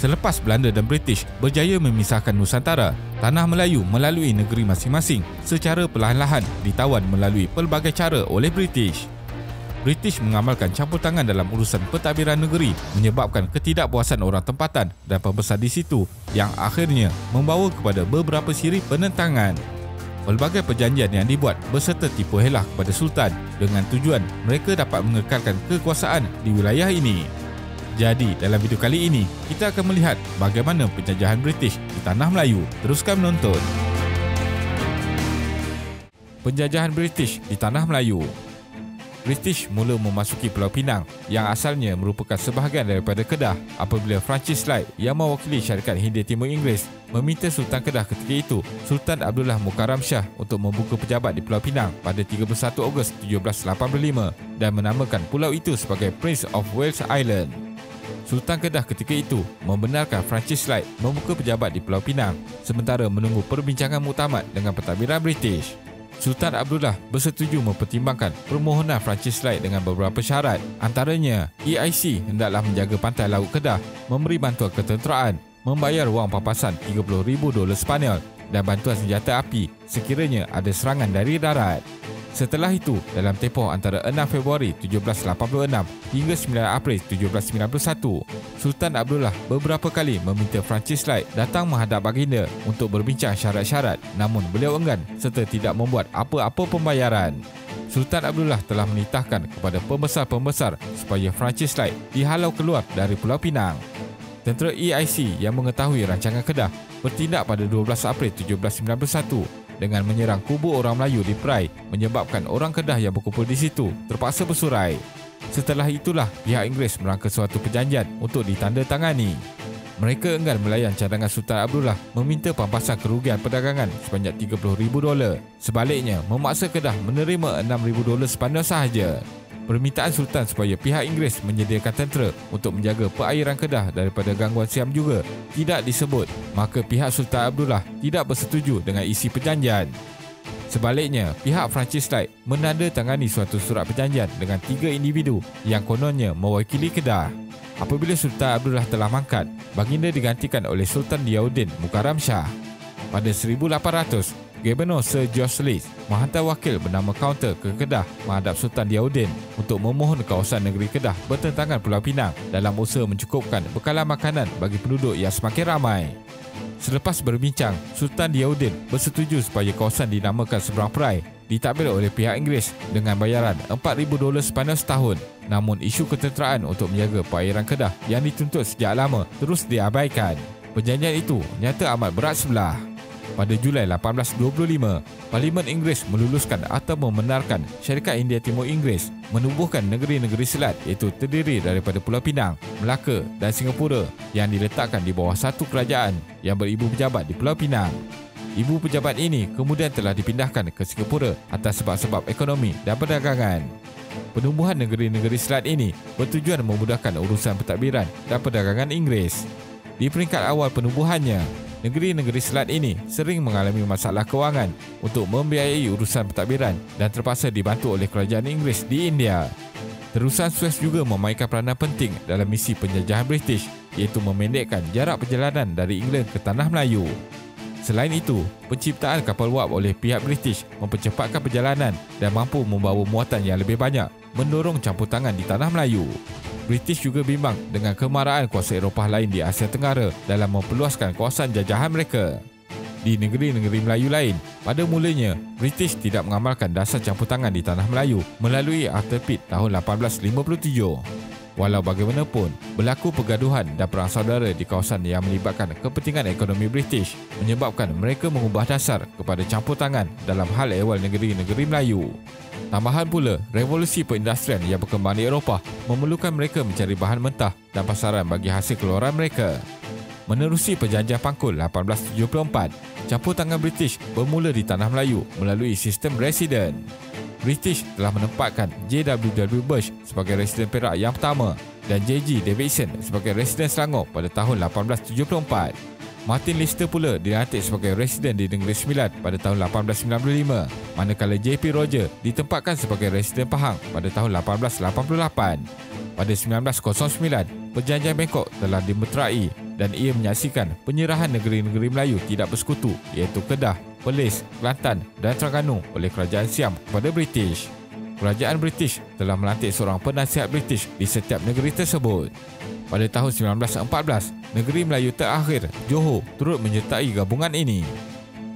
Selepas Belanda dan British berjaya memisahkan Nusantara, tanah Melayu melalui negeri masing-masing secara perlahan-lahan ditawan melalui pelbagai cara oleh British. British mengamalkan campur tangan dalam urusan pentadbiran negeri menyebabkan ketidakpuasan orang tempatan dan pembesar di situ yang akhirnya membawa kepada beberapa siri penentangan. Pelbagai perjanjian yang dibuat berserta tipu helah kepada Sultan dengan tujuan mereka dapat mengekalkan kekuasaan di wilayah ini. Jadi, dalam video kali ini, kita akan melihat bagaimana penjajahan British di Tanah Melayu. Teruskan menonton. Penjajahan British di Tanah Melayu. British mula memasuki Pulau Pinang yang asalnya merupakan sebahagian daripada Kedah apabila Francis Light yang mewakili syarikat Hindia Timur Inggeris meminta Sultan Kedah ketika itu, Sultan Abdullah Mukarram Shah, untuk membuka pejabat di Pulau Pinang pada 31 Ogos 1785 dan menamakan pulau itu sebagai Prince of Wales Island. Sultan Kedah ketika itu membenarkan Francis Light membuka pejabat di Pulau Pinang sementara menunggu perbincangan muktamad dengan pentadbiran British. Sultan Abdullah bersetuju mempertimbangkan permohonan Francis Light dengan beberapa syarat. Antaranya, EIC hendaklah menjaga pantai laut Kedah, memberi bantuan ketenteraan, membayar wang pampasan $30,000 Sepanyol dan bantuan senjata api sekiranya ada serangan dari darat. Setelah itu, dalam tempoh antara 6 Februari 1786 hingga 9 April 1791, Sultan Abdullah beberapa kali meminta Francis Light datang menghadap baginda untuk berbincang syarat-syarat, namun beliau enggan serta tidak membuat apa-apa pembayaran. Sultan Abdullah telah menitahkan kepada pembesar-pembesar supaya Francis Light dihalau keluar dari Pulau Pinang. Tentera EIC yang mengetahui rancangan Kedah bertindak pada 12 April 1791 dengan menyerang kubu orang Melayu di Perai, menyebabkan orang Kedah yang berkumpul di situ terpaksa bersurai. Setelah itulah pihak Inggeris merangka suatu perjanjian untuk ditandatangani. Mereka enggan melayan cadangan Sultan Abdullah meminta pampasan kerugian perdagangan sebanyak $30,000. Sebaliknya, memaksa Kedah menerima $6,000 Sepanyol sahaja. Permintaan Sultan supaya pihak Inggeris menyediakan tentera untuk menjaga perairan Kedah daripada gangguan Siam juga tidak disebut, maka pihak Sultan Abdullah tidak bersetuju dengan isi perjanjian. Sebaliknya, pihak Francis Light menandatangani suatu surat perjanjian dengan 3 individu yang kononnya mewakili Kedah. Apabila Sultan Abdullah telah mangkat, baginda digantikan oleh Sultan Diauddin Mukarram Shah. Pada 1800, Gubernur Sir George Lees menghantar wakil bernama Counter ke Kedah menghadap Sultan Diauddin untuk memohon kawasan negeri Kedah bertentangan Pulau Pinang dalam usaha mencukupkan bekalan makanan bagi penduduk yang semakin ramai. Selepas berbincang, Sultan Diauddin bersetuju supaya kawasan dinamakan Seberang Perai ditadbir oleh pihak Inggeris dengan bayaran $4,000 Sepanyol setahun. Namun isu ketenteraan untuk menjaga perairan Kedah yang dituntut sejak lama terus diabaikan. Perjanjian itu nyata amat berat sebelah. Pada Julai 1825, Parlimen Inggeris meluluskan atau membenarkan syarikat Hindia Timur Inggeris menubuhkan negeri-negeri selat iaitu terdiri daripada Pulau Pinang, Melaka dan Singapura yang diletakkan di bawah satu kerajaan yang beribu pejabat di Pulau Pinang. Ibu pejabat ini kemudian telah dipindahkan ke Singapura atas sebab-sebab ekonomi dan perdagangan. Penubuhan negeri-negeri selat ini bertujuan memudahkan urusan pentadbiran dan perdagangan Inggeris. Di peringkat awal penubuhannya, negeri-negeri selat ini sering mengalami masalah kewangan untuk membiayai urusan pentadbiran dan terpaksa dibantu oleh kerajaan Inggeris di India. Terusan Suez juga memainkan peranan penting dalam misi penjajahan British, iaitu memendekkan jarak perjalanan dari England ke Tanah Melayu. Selain itu, penciptaan kapal wap oleh pihak British mempercepatkan perjalanan dan mampu membawa muatan yang lebih banyak, mendorong campur tangan di Tanah Melayu. British juga bimbang dengan kemarahan kuasa Eropah lain di Asia Tenggara dalam memperluaskan kawasan jajahan mereka. Di negeri-negeri Melayu lain, pada mulanya, British tidak mengamalkan dasar campur tangan di Tanah Melayu melalui Arthur Pitt tahun 1857. Walau bagaimanapun, berlaku pergaduhan dan perang saudara di kawasan yang melibatkan kepentingan ekonomi British menyebabkan mereka mengubah dasar kepada campur tangan dalam hal ehwal negeri-negeri Melayu. Tambahan pula, revolusi perindustrian yang berkembang di Eropah memerlukan mereka mencari bahan mentah dan pasaran bagi hasil keluaran mereka. Menerusi Perjanjian Pangkul 1874, campur tangan British bermula di Tanah Melayu melalui sistem residen. British telah menempatkan J.W.W. Bush sebagai residen Perak yang pertama dan J.G. Davidson sebagai residen Selangor pada tahun 1874. Martin Lister pula dilantik sebagai residen di Negeri Sembilan pada tahun 1895, manakala J.P. Roger ditempatkan sebagai residen Pahang pada tahun 1888. Pada 1909, Perjanjian Bangkok telah dimeterai dan ia menyaksikan penyerahan negeri-negeri Melayu tidak bersekutu iaitu Kedah, Perlis, Kelantan dan Terengganu oleh Kerajaan Siam kepada British. Kerajaan British telah melantik seorang penasihat British di setiap negeri tersebut. Pada tahun 1914, negeri Melayu terakhir, Johor, turut menyertai gabungan ini.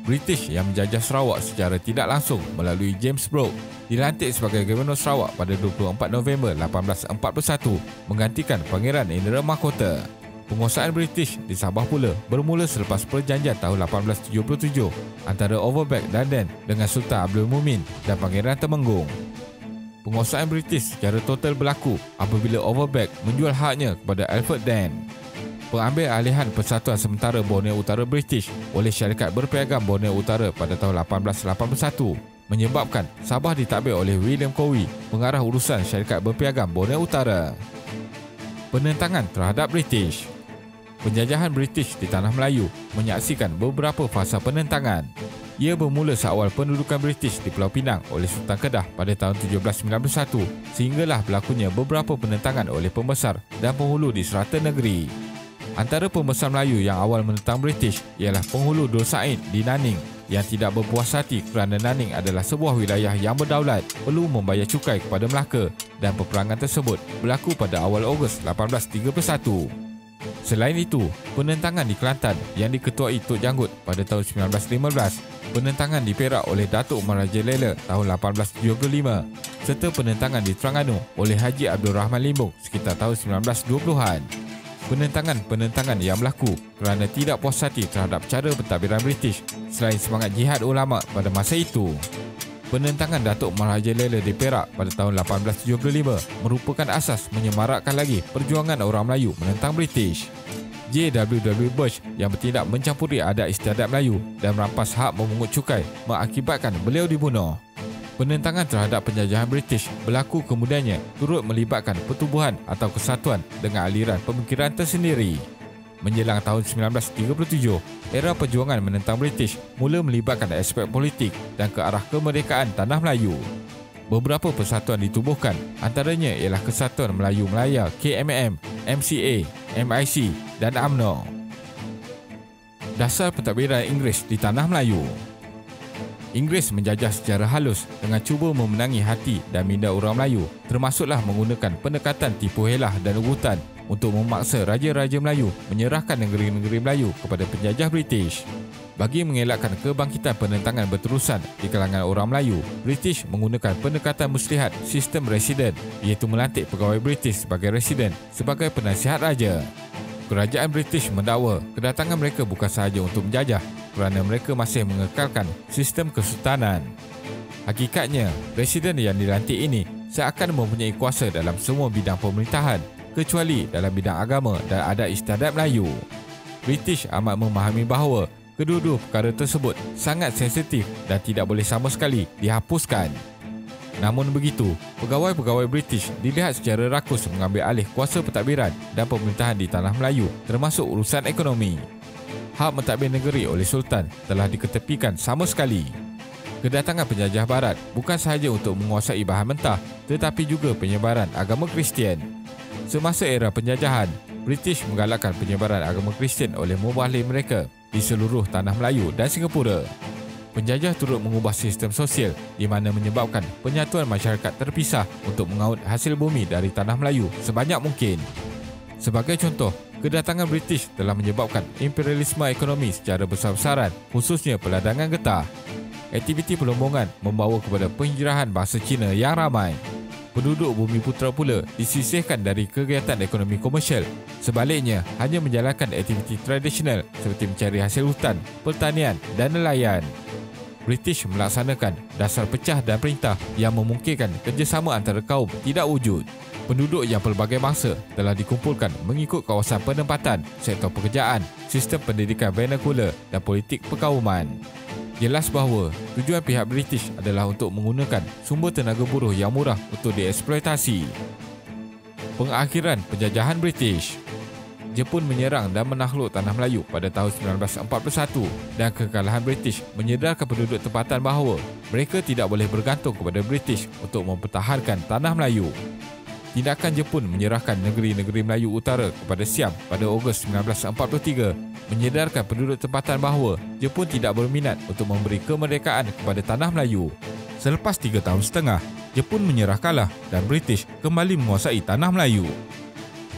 British yang menjajah Sarawak secara tidak langsung melalui James Brooke dilantik sebagai Gubernur Sarawak pada 24 November 1841 menggantikan Pangeran Indra Mahkota. Penguasaan British di Sabah pula bermula selepas perjanjian tahun 1877 antara Overbeck dan Dan dengan Sultan Abdul Mumin dan Pangeran Temenggung. Penguasaan British secara total berlaku apabila Overbeck menjual haknya kepada Alfred Dan. Pengambil alihan Persatuan Sementara Borneo Utara British oleh Syarikat Berpiagam Borneo Utara pada tahun 1881 menyebabkan Sabah ditadbir oleh William Cowie, pengarah urusan Syarikat Berpiagam Borneo Utara. Penentangan terhadap British. Penjajahan British di Tanah Melayu menyaksikan beberapa fasa penentangan. Ia bermula seawal pendudukan British di Pulau Pinang oleh Sultan Kedah pada tahun 1791 sehinggalah berlakunya beberapa penentangan oleh pembesar dan penghulu di serata negeri. Antara pembesar Melayu yang awal menentang British ialah penghulu Dur Said di Naning yang tidak berpuas hati kerana Naning adalah sebuah wilayah yang berdaulat, perlu membayar cukai kepada Melaka dan peperangan tersebut berlaku pada awal Ogos 1831. Selain itu, penentangan di Kelantan yang diketuai Tok Janggut pada tahun 1915, penentangan di Perak oleh Datuk Marajalela tahun 1875 serta penentangan di Terengganu oleh Haji Abdul Rahman Limbung sekitar tahun 1920-an. Penentangan yang berlaku kerana tidak puas hati terhadap cara pentadbiran British selain semangat jihad ulama pada masa itu. Penentangan Datuk Marajalela di Perak pada tahun 1875 merupakan asas menyemarakkan lagi perjuangan orang Melayu menentang British. J.W.W. Bush yang bertindak mencampuri adat istiadat Melayu dan merampas hak memungut cukai mengakibatkan beliau dibunuh. Penentangan terhadap penjajahan British berlaku kemudiannya turut melibatkan pertubuhan atau kesatuan dengan aliran pemikiran tersendiri. Menjelang tahun 1937, era perjuangan menentang British mula melibatkan aspek politik dan ke arah kemerdekaan Tanah Melayu. Beberapa persatuan ditubuhkan, antaranya ialah Kesatuan Melayu Melaya KMM, MCA, MIC dan UMNO. Dasar pentadbiran Inggeris di Tanah Melayu. Inggris menjajah secara halus dengan cuba memenangi hati dan minda orang Melayu, termasuklah menggunakan pendekatan tipu helah dan ugutan untuk memaksa raja-raja Melayu menyerahkan negeri-negeri Melayu kepada penjajah British. Bagi mengelakkan kebangkitan penentangan berterusan di kalangan orang Melayu, British menggunakan pendekatan muslihat sistem residen, iaitu melantik pegawai British sebagai residen sebagai penasihat raja. Kerajaan British mendakwa kedatangan mereka bukan sahaja untuk menjajah kerana mereka masih mengekalkan sistem kesultanan. Hakikatnya, residen yang dilantik ini seakan mempunyai kuasa dalam semua bidang pemerintahan kecuali dalam bidang agama dan adat istiadat Melayu. British amat memahami bahawa kedua-dua perkara tersebut sangat sensitif dan tidak boleh sama sekali dihapuskan. Namun begitu, pegawai-pegawai British dilihat secara rakus mengambil alih kuasa pentadbiran dan pemerintahan di Tanah Melayu termasuk urusan ekonomi. Hak mentadbir negeri oleh Sultan telah diketepikan sama sekali. Kedatangan penjajah Barat bukan sahaja untuk menguasai bahan mentah tetapi juga penyebaran agama Kristian. Semasa era penjajahan, British menggalakkan penyebaran agama Kristian oleh mubahlir mereka di seluruh Tanah Melayu dan Singapura. Penjajah turut mengubah sistem sosial di mana menyebabkan penyatuan masyarakat terpisah untuk mengaut hasil bumi dari Tanah Melayu sebanyak mungkin. Sebagai contoh, kedatangan British telah menyebabkan imperialisme ekonomi secara besar-besaran, khususnya peladangan getah. Aktiviti pelombongan membawa kepada penghijrahan bangsa Cina yang ramai. Penduduk Bumi Putera pula disisihkan dari kegiatan ekonomi komersial. Sebaliknya, hanya menjalankan aktiviti tradisional seperti mencari hasil hutan, pertanian dan nelayan. British melaksanakan dasar pecah dan perintah yang memungkinkan kerjasama antara kaum tidak wujud. Penduduk yang pelbagai bangsa telah dikumpulkan mengikut kawasan penempatan, sektor pekerjaan, sistem pendidikan vernakular dan politik perkauman. Jelas bahawa tujuan pihak British adalah untuk menggunakan sumber tenaga buruh yang murah untuk dieksploitasi. Pengakhiran penjajahan British. Jepun menyerang dan menakluk Tanah Melayu pada tahun 1941 dan kekalahan British menyedarkan penduduk tempatan bahawa mereka tidak boleh bergantung kepada British untuk mempertahankan Tanah Melayu. tindakan Jepun menyerahkan negeri-negeri Melayu Utara kepada Siam pada Ogos 1943 menyedarkan penduduk tempatan bahawa Jepun tidak berminat untuk memberi kemerdekaan kepada tanah Melayu. Selepas 3 tahun setengah, Jepun menyerah kalah dan British kembali menguasai tanah Melayu.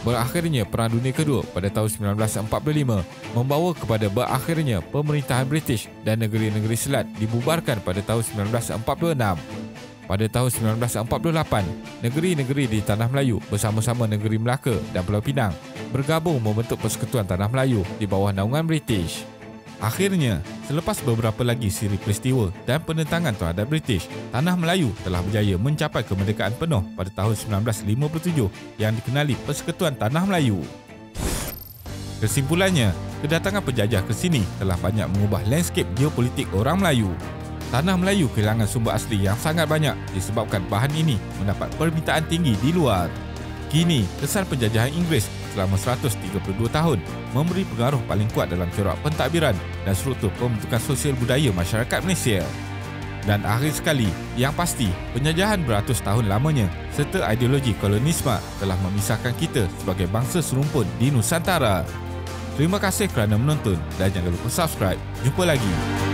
Berakhirnya Perang Dunia Kedua pada tahun 1945 membawa kepada berakhirnya pemerintahan British dan negeri-negeri Selat dibubarkan pada tahun 1946. Pada tahun 1948, negeri-negeri di Tanah Melayu bersama-sama negeri Melaka dan Pulau Pinang bergabung membentuk Persekutuan Tanah Melayu di bawah naungan British. Akhirnya, selepas beberapa lagi siri peristiwa dan penentangan terhadap British, Tanah Melayu telah berjaya mencapai kemerdekaan penuh pada tahun 1957 yang dikenali Persekutuan Tanah Melayu. Kesimpulannya, kedatangan penjajah ke sini telah banyak mengubah landscape geopolitik orang Melayu. Tanah Melayu kehilangan sumber asli yang sangat banyak disebabkan bahan ini mendapat permintaan tinggi di luar. Kini, kesan penjajahan Inggeris selama 132 tahun memberi pengaruh paling kuat dalam corak pentadbiran dan struktur pembentukan sosial budaya masyarakat Malaysia. Dan akhir sekali, yang pasti, penjajahan beratus tahun lamanya serta ideologi kolonisme telah memisahkan kita sebagai bangsa serumpun di Nusantara. Terima kasih kerana menonton dan jangan lupa subscribe. Jumpa lagi.